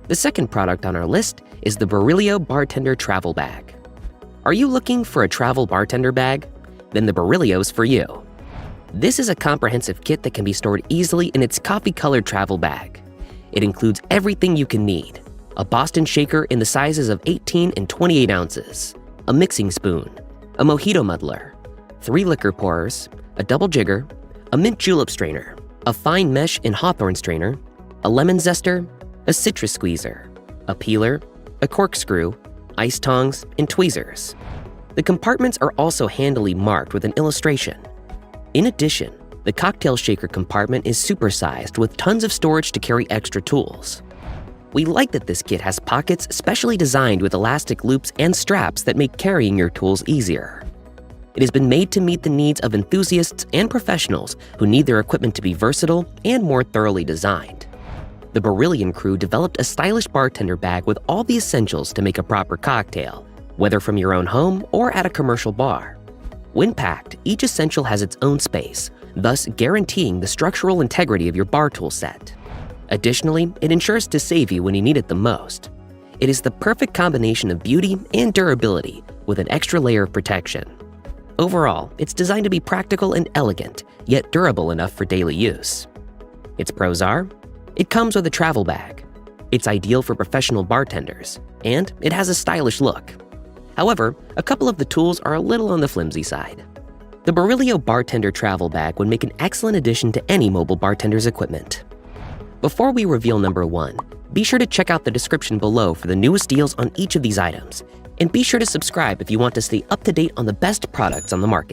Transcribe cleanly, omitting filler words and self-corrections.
The second product on our list is the Barillio Bartender Travel Bag. Are you looking for a travel bartender bag? Then the Barillio's for you. This is a comprehensive kit that can be stored easily in its coffee-colored travel bag. It includes everything you can need: a Boston shaker in the sizes of 18 and 28 ounces, a mixing spoon, a mojito muddler, 3 liquor pourers, a double jigger, a mint julep strainer, a fine mesh and hawthorn strainer, a lemon zester, a citrus squeezer, a peeler, a corkscrew, ice tongs, and tweezers. The compartments are also handily marked with an illustration. In addition, the cocktail shaker compartment is supersized with tons of storage to carry extra tools. We like that this kit has pockets specially designed with elastic loops and straps that make carrying your tools easier. It has been made to meet the needs of enthusiasts and professionals who need their equipment to be versatile and more thoroughly designed. The Barillion crew developed a stylish bartender bag with all the essentials to make a proper cocktail, whether from your own home or at a commercial bar. When packed, each essential has its own space, thus guaranteeing the structural integrity of your bar tool set. Additionally, it ensures to save you when you need it the most. It is the perfect combination of beauty and durability with an extra layer of protection. Overall, it's designed to be practical and elegant, yet durable enough for daily use. Its pros are: it comes with a travel bag, it's ideal for professional bartenders, and it has a stylish look. However, a couple of the tools are a little on the flimsy side. The Barillio Bartender Travel Bag would make an excellent addition to any mobile bartender's equipment. Before we reveal number 1, be sure to check out the description below for the newest deals on each of these items, and be sure to subscribe if you want to stay up to date on the best products on the market.